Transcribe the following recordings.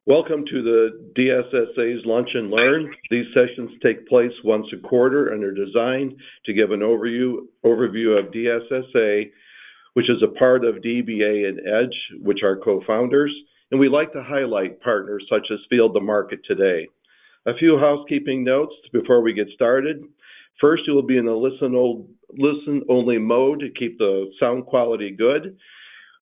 Welcome to the DSSA's Lunch and Learn. These sessions take place once a quarter and are designed to give an overview of DSSA, which is a part of DBA and Edge, which are co-founders, and we like to highlight partners such as Field to Market today. A few housekeeping notes before we get started. First, you will be in a listen-only mode to keep the sound quality good.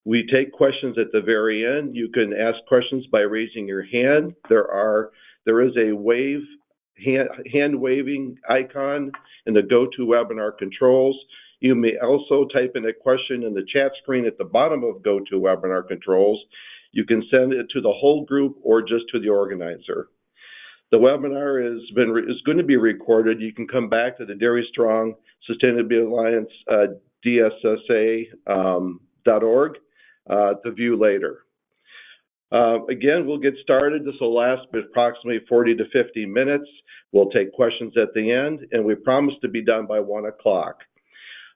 We take questions at the very end. You can ask questions by raising your hand. There is a hand waving icon in the GoToWebinar controls. You may also type in a question in the chat screen at the bottom of GoToWebinar controls. You can send it to the whole group or just to the organizer. The webinar is going to be recorded. You can come back to the Dairy Strong Sustainability Alliance DSSA.org to view later. Again, we'll get started. This will last approximately 40 to 50 minutes. We'll take questions at the end, and we promise to be done by 1 o'clock.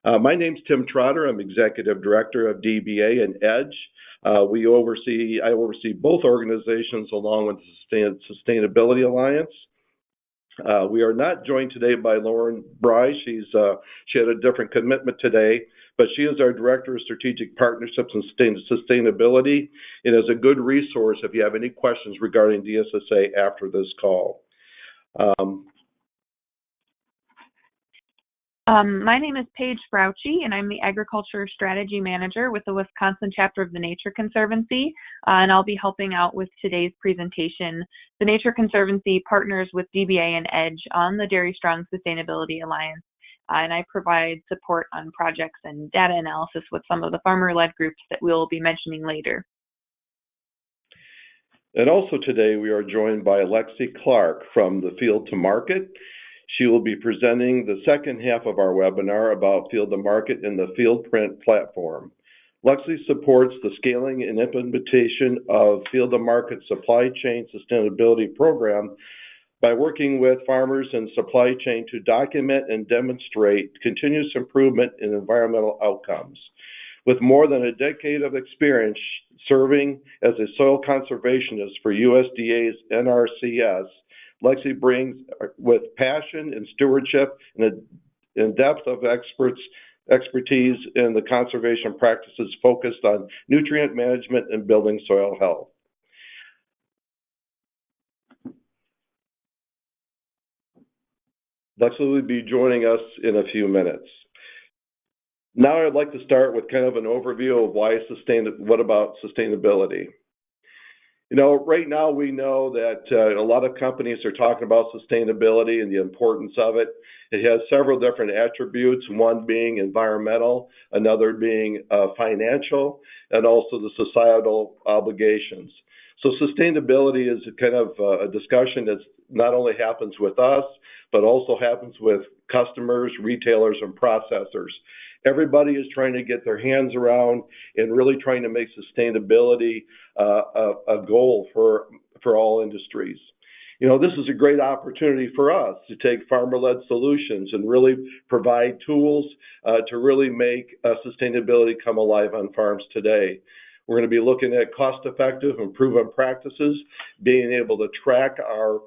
My name's Tim Trotter. I'm Executive Director of DBA and Edge. I oversee both organizations along with the Sustainability Alliance. We are not joined today by Lauren Bry. She had a different commitment today, but she is our Director of Strategic Partnerships and Sustainability, and is a good resource if you have any questions regarding DSSA after this call. My name is Paige Frauchi, and I'm the Agriculture Strategy Manager with the Wisconsin chapter of the Nature Conservancy, and I'll be helping out with today's presentation. The Nature Conservancy partners with DBA and Edge on the Dairy Strong Sustainability Alliance, and I provide support on projects and data analysis with some of the farmer-led groups that we'll be mentioning later. And also today we are joined by Lexi Clark from the Field to Market. She will be presenting the second half of our webinar about Field to Market in the Fieldprint Platform. Lexi supports the scaling and implementation of Field to Market supply chain sustainability program by working with farmers and supply chain to document and demonstrate continuous improvement in environmental outcomes. With more than a decade of experience serving as a soil conservationist for USDA's NRCS, Lexi brings with passion and stewardship and depth of expertise in the conservation practices focused on nutrient management and building soil health. Lexi will be joining us in a few minutes. Now I'd like to start with kind of an overview of what about sustainability. You know, right now we know that a lot of companies are talking about sustainability and the importance of it. It has several different attributes, one being environmental, another being financial, and also the societal obligations. So sustainability is kind of a discussion that not only happens with us, but also happens with customers, retailers, and processors. Everybody is trying to get their hands around and really trying to make sustainability a goal for all industries. You know, this is a great opportunity for us to take farmer-led solutions and really provide tools to really make sustainability come alive on farms today. We're going to be looking at cost-effective and proven practices, being able to track our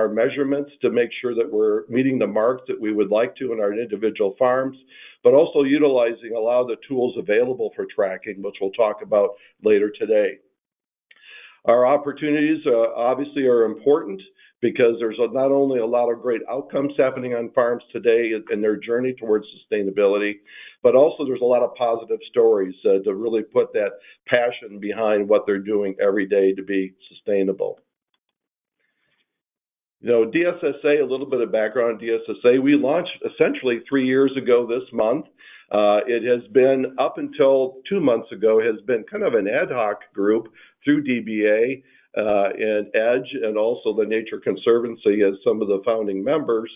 measurements to make sure that we're meeting the marks that we would like to in our individual farms, but also utilizing a lot of the tools available for tracking, which we'll talk about later today. Our opportunities obviously are important because there's not only a lot of great outcomes happening on farms today in their journey towards sustainability, but also there's a lot of positive stories to really put that passion behind what they're doing every day to be sustainable. You know, DSSA, a little bit of background on DSSA, we launched essentially 3 years ago this month. It has been, up until 2 months ago, has been kind of an ad hoc group through DBA and Edge, and also the Nature Conservancy as some of the founding members.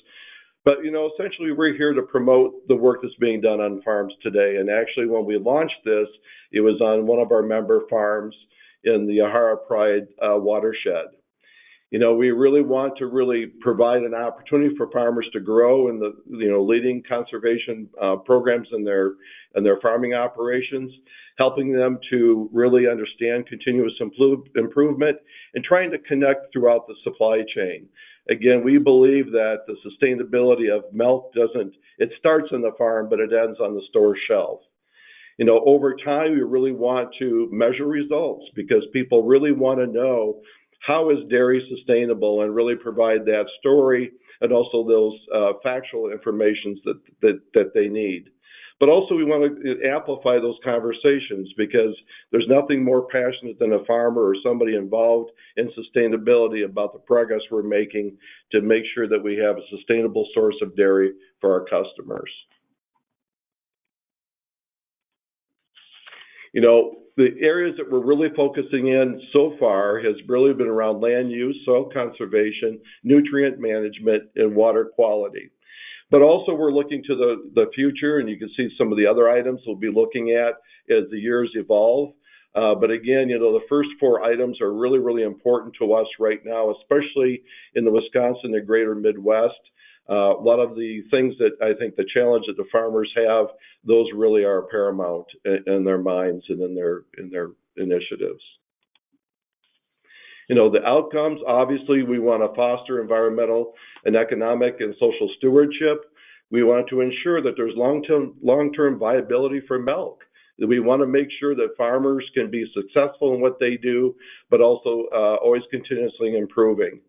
But, you know, essentially we're here to promote the work that's being done on farms today. And actually when we launched this, it was on one of our member farms in the Yahara Pride watershed. We really want to really provide an opportunity for farmers to grow in the, leading conservation programs in their farming operations, helping them to really understand continuous improvement and trying to connect throughout the supply chain. Again, we believe that the sustainability of milk it starts in the farm, but it ends on the store shelf. Over time, we really want to measure results because people really want to know how is dairy sustainable and really provide that story and also those factual information that they need. But also we want to amplify those conversations because there's nothing more passionate than a farmer or somebody involved in sustainability about the progress we're making to make sure that we have a sustainable source of dairy for our customers. The areas that we're really focusing in so far has really been around land use, soil conservation, nutrient management, and water quality. But also we're looking to the future, and you can see some of the other items we'll be looking at as the years evolve. But again, the first 4 items are really, really important to us right now, especially in the Wisconsin and greater Midwest. A lot of the things that I think the challenge that the farmers have, those really are paramount in their minds and in their initiatives. The outcomes, obviously, we want to foster environmental and economic and social stewardship. We want to ensure that there's long-term viability for milk. We want to make sure that farmers can be successful in what they do, but also always continuously improving.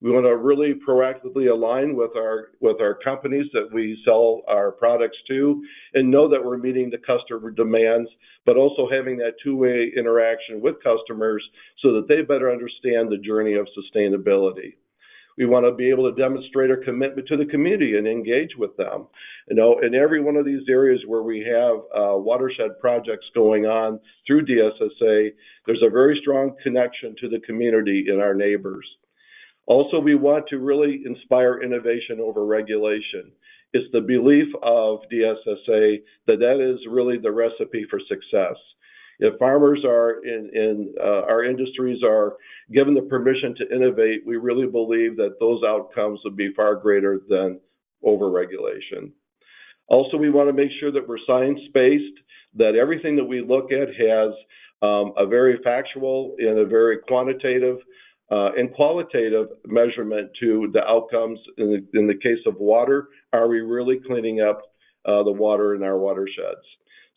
We want to really proactively align with our companies that we sell our products to and know that we're meeting the customer demands, but also having that two-way interaction with customers so that they better understand the journey of sustainability. We want to be able to demonstrate our commitment to the community and engage with them. In every one of these areas where we have watershed projects going on through DSSA, there's a very strong connection to the community and our neighbors. Also, we want to really inspire innovation over regulation. It's the belief of DSSA that is really the recipe for success. If farmers are in our industries are given the permission to innovate, we really believe that those outcomes would be far greater than overregulation. Also, we want to make sure that we're science-based, that everything that we look at has a very factual and a very quantitative and qualitative measurement to the outcomes. In the case of water, are we really cleaning up the water in our watersheds?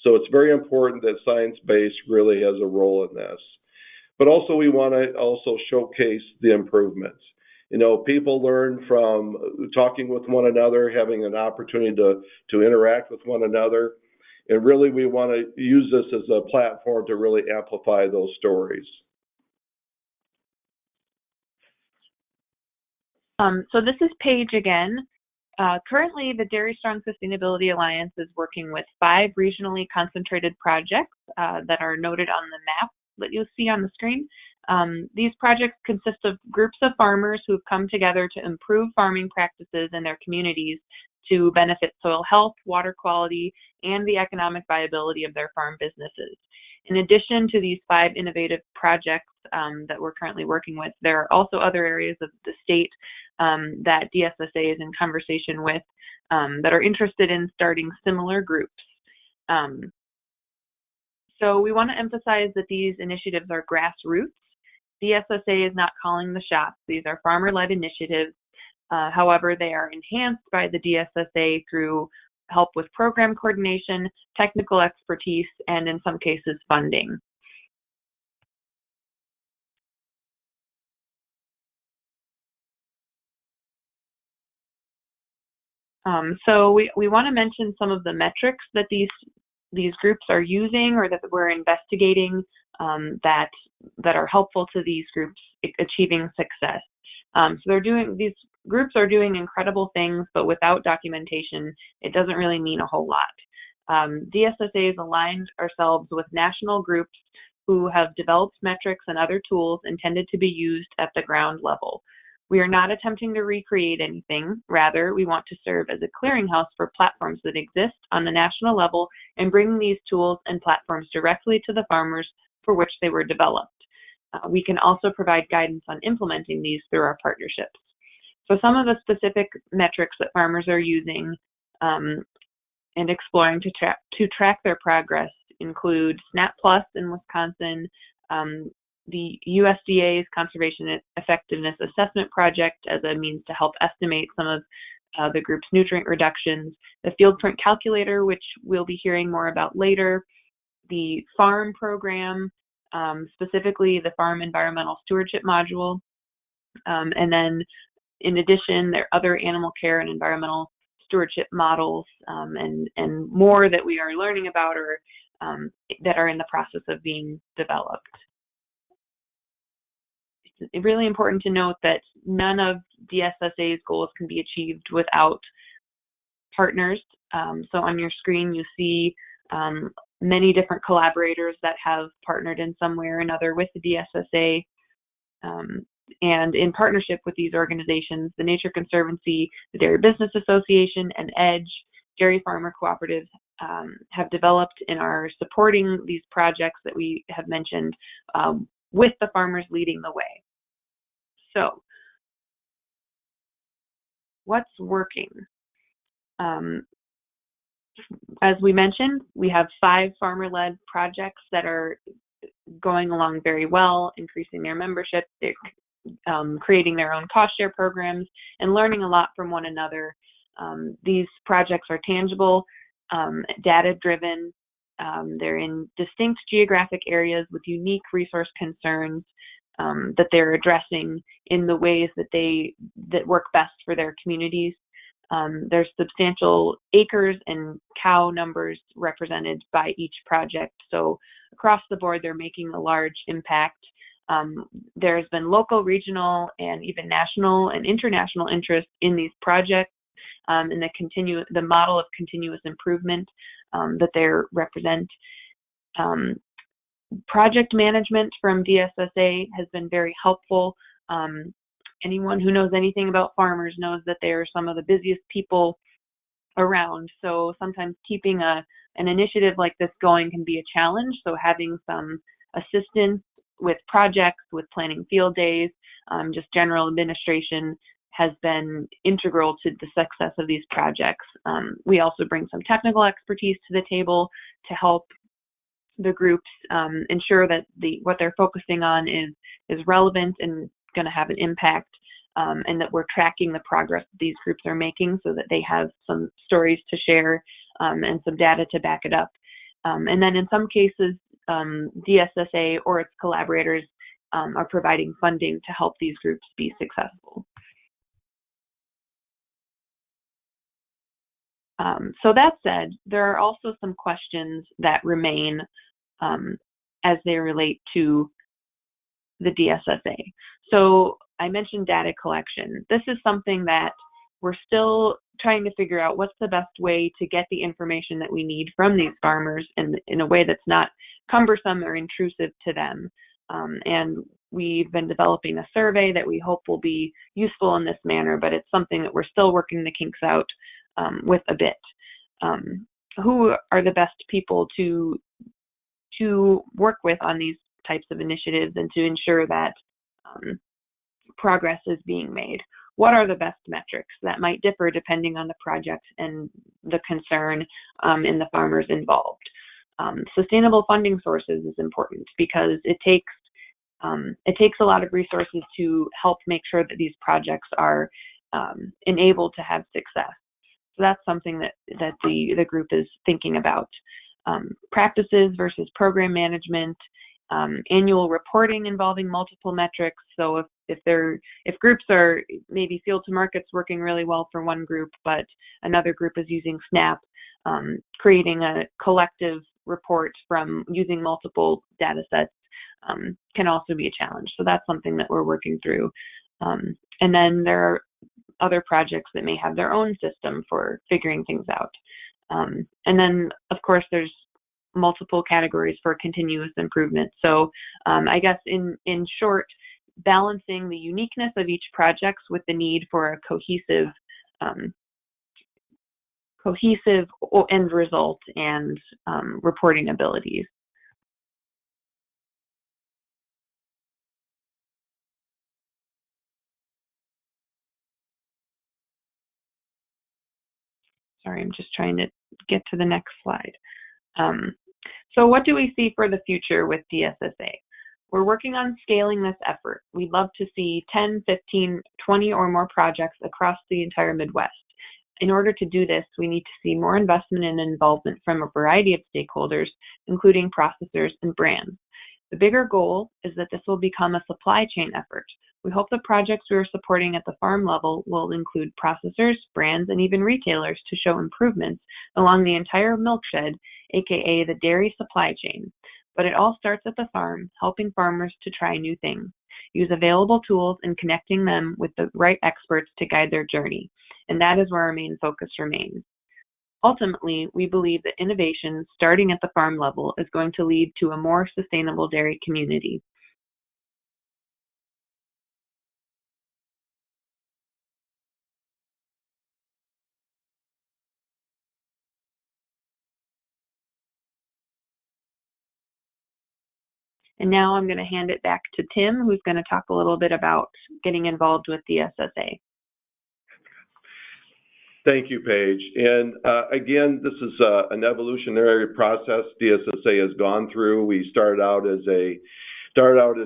So it's very important that science-based really has a role in this. But also we want to also showcase the improvements. People learn from talking with one another, having an opportunity to interact with one another. And really we want to use this as a platform to really amplify those stories. So this is Paige again. Currently, the Dairy Strong Sustainability Alliance is working with 5 regionally concentrated projects that are noted on the map that you'll see on the screen. These projects consist of groups of farmers who have come together to improve farming practices in their communities to benefit soil health, water quality, and the economic viability of their farm businesses. In addition to these 5 innovative projects that we're currently working with, there are also other areas of the state that DSSA is in conversation with that are interested in starting similar groups. So we want to emphasize that these initiatives are grassroots. DSSA is not calling the shots. These are farmer-led initiatives. However, they are enhanced by the DSSA through help with program coordination, technical expertise, and in some cases, funding. So we want to mention some of the metrics that these groups are using or that we're investigating that are helpful to these groups achieving success. So these groups are doing incredible things, but without documentation, it doesn't really mean a whole lot. DSSA has aligned ourselves with national groups who have developed metrics and other tools intended to be used at the ground level. We are not attempting to recreate anything. Rather, we want to serve as a clearinghouse for platforms that exist on the national level and bring these tools and platforms directly to the farmers for which they were developed. We can also provide guidance on implementing these through our partnerships. So some of the specific metrics that farmers are using and exploring to track their progress include SNAP Plus in Wisconsin, the USDA's Conservation Effectiveness Assessment Project as a means to help estimate some of the group's nutrient reductions, the Fieldprint Calculator, which we'll be hearing more about later, the FARM program, specifically the Farm Environmental Stewardship Module, and then in addition, there are other animal care and environmental stewardship models and more that we are learning about or that are in the process of being developed. It's really important to note that none of DSSA's goals can be achieved without partners. So on your screen, you see many different collaborators that have partnered in some way or another with the DSSA. And in partnership with these organizations, the Nature Conservancy, the Dairy Business Association, and EDGE, dairy farmer cooperatives have developed and are supporting these projects that we have mentioned with the farmers leading the way. So, what's working? As we mentioned, we have 5 farmer-led projects that are going along very well, increasing their membership, they're creating their own cost share programs, and learning a lot from one another. These projects are tangible, data-driven, they're in distinct geographic areas with unique resource concerns that they're addressing in the ways that work best for their communities. There's substantial acres and cow numbers represented by each project. So across the board, they're making a large impact. There's been local, regional, and even national and international interest in these projects and the model of continuous improvement that they represent. Project management from DSSA has been very helpful. Anyone who knows anything about farmers knows that they are some of the busiest people around. So sometimes keeping an initiative like this going can be a challenge. So having some assistance with projects, with planning field days, just general administration has been integral to the success of these projects. We also bring some technical expertise to the table to help the groups ensure that what they're focusing on is relevant and going to have an impact, and that we're tracking the progress that these groups are making so that they have some stories to share and some data to back it up. And then in some cases, DSSA or its collaborators are providing funding to help these groups be successful. So that said, there are also some questions that remain as they relate to the DSSA. So I mentioned data collection. This is something that we're still trying to figure out what's the best way to get the information that we need from these farmers in a way that's not cumbersome or intrusive to them. And we've been developing a survey that we hope will be useful in this manner, but it's something that we're still working the kinks out with a bit. Who are the best people to work with on these types of initiatives and to ensure that progress is being made? What are the best metrics? That might differ depending on the project and the concern in the farmers involved. Sustainable funding sources is important because it takes a lot of resources to help make sure that these projects are enabled to have success. So that's something that the group is thinking about. Practices versus program management, annual reporting involving multiple metrics. So if groups are maybe field to market's working really well for one group, but another group is using SNAP, creating a collective report from using multiple data sets can also be a challenge. So that's something that we're working through. And then there are other projects that may have their own system for figuring things out. And then, of course, there's multiple categories for continuous improvement. So I guess in short, balancing the uniqueness of each project with the need for a cohesive end result and reporting abilities. Sorry, I'm just trying to get to the next slide. So what do we see for the future with DSSA? We're working on scaling this effort. We'd love to see 10, 15, 20 or more projects across the entire Midwest. In order to do this, we need to see more investment and involvement from a variety of stakeholders, including processors and brands. The bigger goal is that this will become a supply chain effort. We hope the projects we are supporting at the farm level will include processors, brands, and even retailers to show improvements along the entire milk shed, aka the dairy supply chain. But it all starts at the farm, helping farmers to try new things, use available tools, and connecting them with the right experts to guide their journey. And that is where our main focus remains. Ultimately, we believe that innovation starting at the farm level is going to lead to a more sustainable dairy community. And now I'm going to hand it back to Tim, who's going to talk a little bit about getting involved with the SSA. Thank you, Paige. And again, this is an evolutionary process DSSA has gone through. We started out as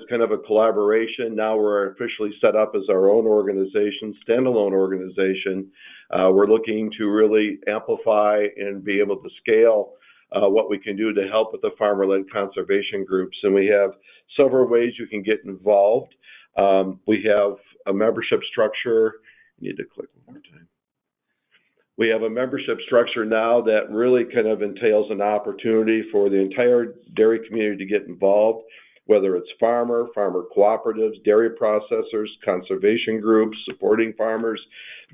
kind of a collaboration. Now we're officially set up as our own organization, standalone organization. We're looking to really amplify and be able to scale what we can do to help with the farmer-led conservation groups. And we have several ways you can get involved. We have a membership structure. You need to click one more time. We have a membership structure now that really kind of entails an opportunity for the entire dairy community to get involved, whether it's farmer cooperatives, dairy processors, conservation groups, supporting farmers,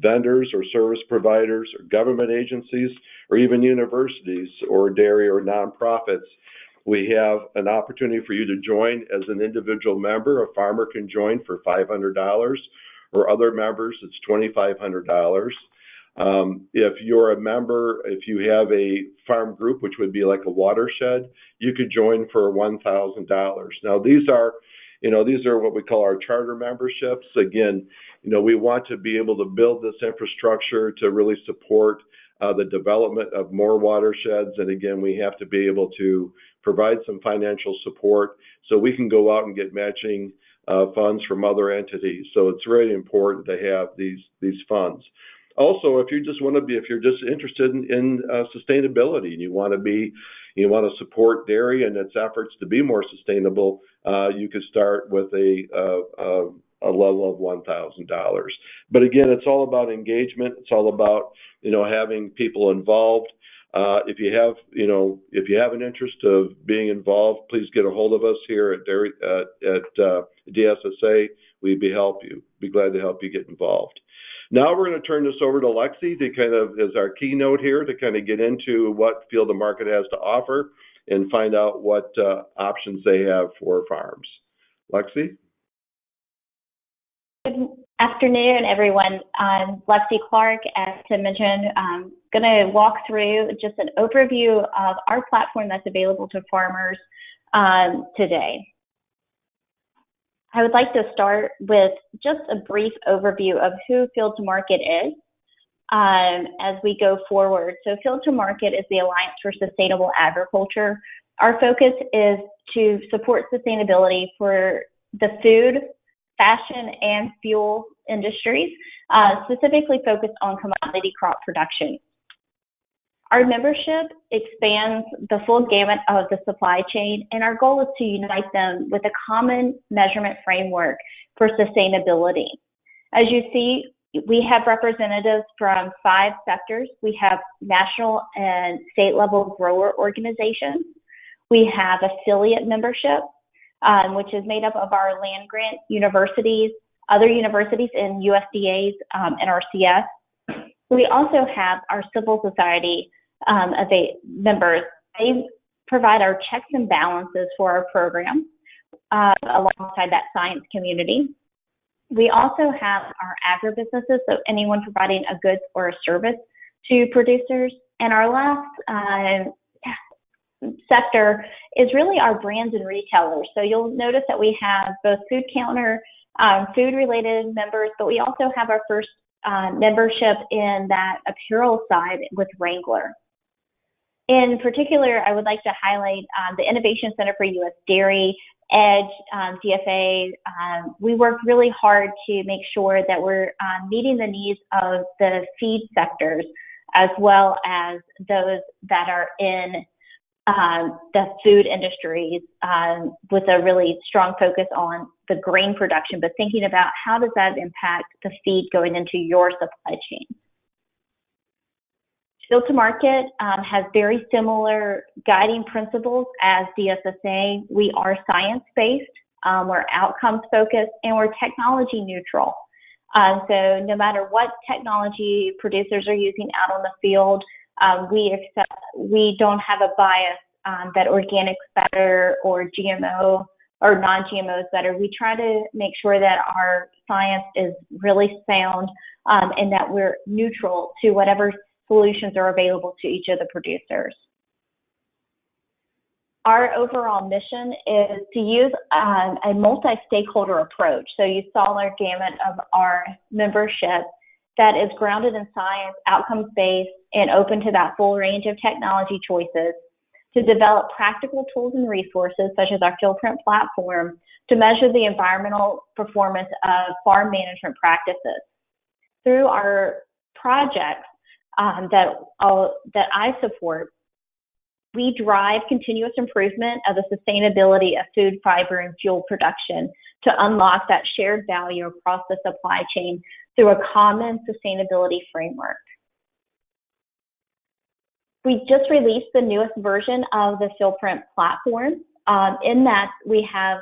vendors or service providers, or government agencies, or even universities or dairy or nonprofits. We have an opportunity for you to join as an individual member. A farmer can join for $500, or other members, it's $2,500. If you're a member, if you have a farm group, which would be like a watershed, you could join for $1,000. Now, these are what we call our charter memberships. Again, we want to be able to build this infrastructure to really support the development of more watersheds. And again, we have to be able to provide some financial support so we can go out and get matching funds from other entities. So it's really important to have these funds. Also, if you're just interested in sustainability and you want to support dairy and its efforts to be more sustainable, you could start with a level of $1,000. But again, it's all about engagement. It's all about having people involved. If you have an interest of being involved, please get a hold of us here at DSSA. We'd be glad to help you get involved. Now we're going to turn this over to Lexi to kind of, as our keynote here, to kind of get into what Field to Market has to offer and find out what options they have for farms. Lexi? Good afternoon, everyone. I'm Lexi Clark. As Tim mentioned, I'm going to walk through just an overview of our platform that's available to farmers today. I would like to start with just a brief overview of who Field to Market is as we go forward. So Field to Market is the Alliance for Sustainable Agriculture. Our focus is to support sustainability for the food, fashion, and fuel industries, specifically focused on commodity crop production. Our membership expands the full gamut of the supply chain, and our goal is to unite them with a common measurement framework for sustainability. As you see, we have representatives from 5 sectors. We have national and state level grower organizations. We have affiliate membership, which is made up of our land grant universities, other universities in USDA's and RCS. We also have our civil society members. They provide our checks and balances for our program alongside that science community. We also have our agribusinesses, so anyone providing a goods or a service to producers. And our last sector is really our brands and retailers. So you'll notice that we have both food counter, food-related members, but we also have our first membership in that apparel side with Wrangler. In particular, I would like to highlight the Innovation Center for U.S. Dairy, Edge, DFA. We work really hard to make sure that we're meeting the needs of the feed sectors as well as those that are in the food industries with a really strong focus on the grain production, but thinking about how does that impact the feed going into your supply chain. Field to Market has very similar guiding principles as the SSA. We are science-based, we're outcomes-focused, and we're technology neutral. So no matter what technology producers are using out on the field, we don't have a bias that organic's better or GMO or non-GMO is better. We try to make sure that our science is really sound and that we're neutral to whatever solutions are available to each of the producers. Our overall mission is to use a multi-stakeholder approach. So you saw our gamut of our membership that is grounded in science, outcomes-based, and open to that full range of technology choices to develop practical tools and resources, such as our Fieldprint platform, to measure the environmental performance of farm management practices. Through our projects that I support, we drive continuous improvement of the sustainability of food, fiber, and fuel production to unlock that shared value across the supply chain through a common sustainability framework. We just released the newest version of the Fieldprint platform. In that, we have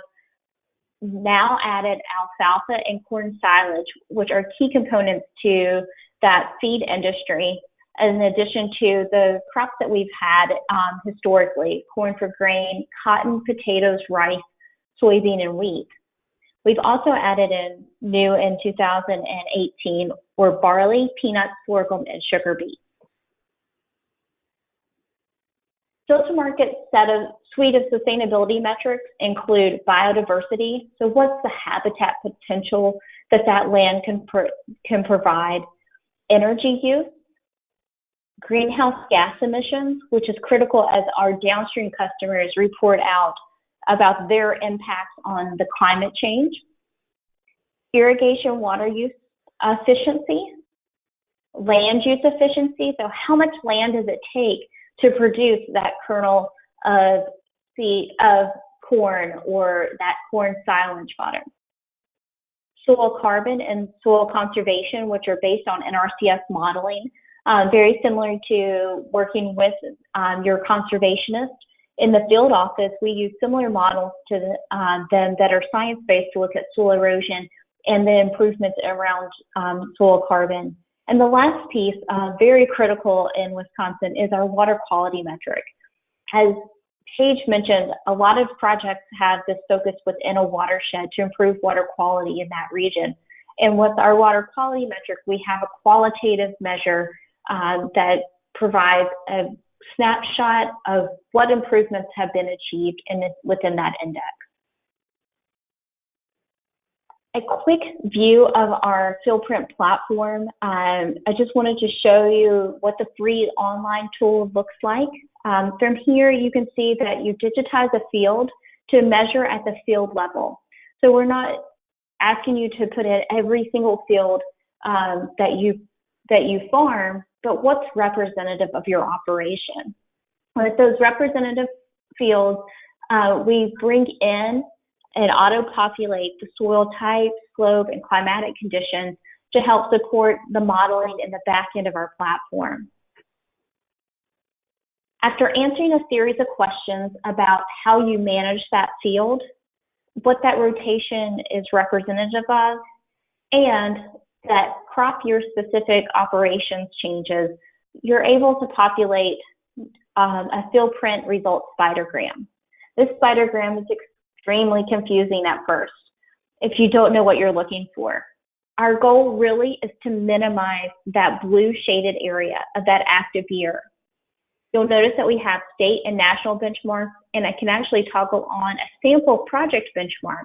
now added alfalfa and corn silage, which are key components to that feed industry, in addition to the crops that we've had historically: corn for grain, cotton, potatoes, rice, soybean, and wheat. We've also added in new in 2018 were barley, peanuts, sorghum, and sugar beets. Field to Market suite of sustainability metrics include biodiversity. So what's the habitat potential that land can provide? Energy use, greenhouse gas emissions, which is critical as our downstream customers report out about their impacts on the climate change. Irrigation water use efficiency, land use efficiency. So how much land does it take to produce that kernel of corn or that corn silage fodder? Soil carbon and soil conservation, which are based on NRCS modeling, very similar to working with your conservationist. In the field office, we use similar models to them that are science-based to look at soil erosion and the improvements around soil carbon. And the last piece, very critical in Wisconsin, is our water quality metric. As Paige mentioned, a lot of projects have this focus within a watershed to improve water quality in that region. And with our water quality metric, we have a qualitative measure that provides a snapshot of what improvements have been achieved within that index. A quick view of our Fieldprint platform. I just wanted to show you what the free online tool looks like. From here, you can see that you digitize a field to measure at the field level. So we're not asking you to put in every single field that you farm, but what's representative of your operation. With those representative fields, we bring in and auto-populate the soil type, slope, and climatic conditions to help support the modeling in the back end of our platform. After answering a series of questions about how you manage that field, what that rotation is representative of, and that crop year specific operations changes, you're able to populate a Fieldprint results spidergram. This spidergram is extremely confusing at first if you don't know what you're looking for. Our goal really is to minimize that blue shaded area of that active year. You'll notice that we have state and national benchmarks, and I can actually toggle on a sample project benchmark.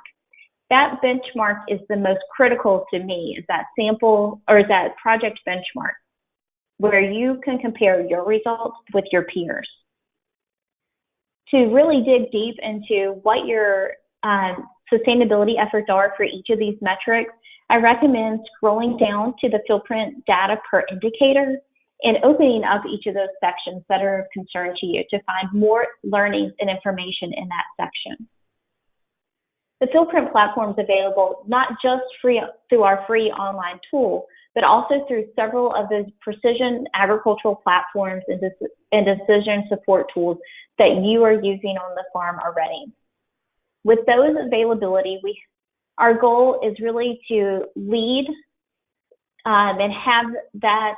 That benchmark is the most critical to me, is that sample or is that project benchmark, where you can compare your results with your peers. To really dig deep into what your sustainability efforts are for each of these metrics, I recommend scrolling down to the Fieldprint data per indicator and opening up each of those sections that are of concern to you to find more learnings and information in that section. The Fieldprint platform is available not just through our free online tool, but also through several of the precision agricultural platforms and decision support tools that you are using on the farm already. With those availability, our goal is really to lead and have that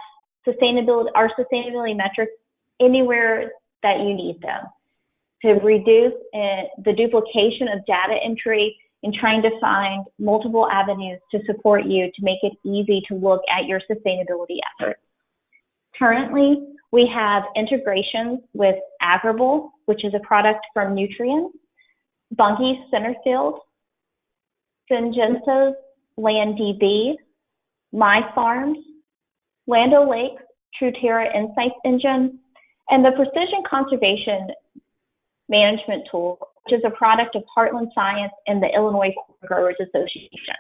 our sustainability metrics anywhere that you need them, to reduce the duplication of data entry and trying to find multiple avenues to support you to make it easy to look at your sustainability efforts. Currently, we have integrations with Agrible, which is a product from Nutrien, Bunge Centerfield, Syngento's LandDB, My Farms, Land O'Lakes, TrueTerra Insights Engine, and the Precision Conservation Management Tool, which is a product of Heartland Science and the Illinois Corn Growers Association.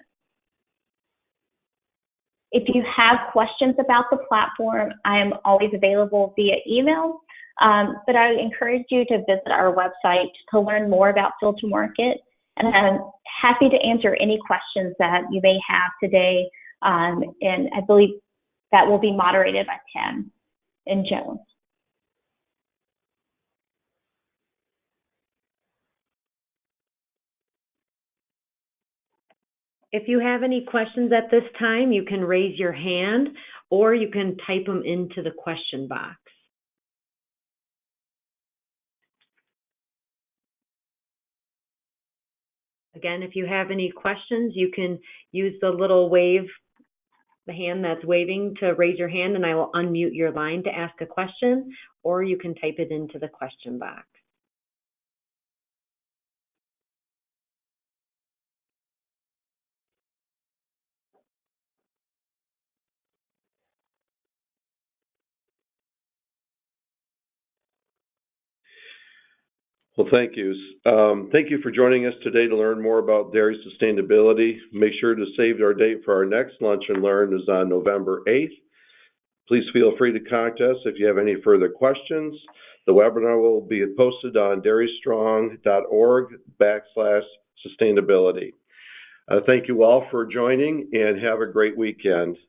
If you have questions about the platform, I am always available via email, but I encourage you to visit our website to learn more about Field to Market, and I'm happy to answer any questions that you may have today, and I believe that will be moderated by Tim and Jones. If you have any questions at this time, you can raise your hand or you can type them into the question box. Again, if you have any questions, you can use the little wave, the hand that's waving to raise your hand, and I will unmute your line to ask a question, or you can type it into the question box. Well, thank you. Thank you for joining us today to learn more about dairy sustainability. Make sure to save our date for our next Lunch and Learn is on November 8th. Please feel free to contact us if you have any further questions. The webinar will be posted on dairystrong.org/sustainability. Thank you all for joining, and have a great weekend.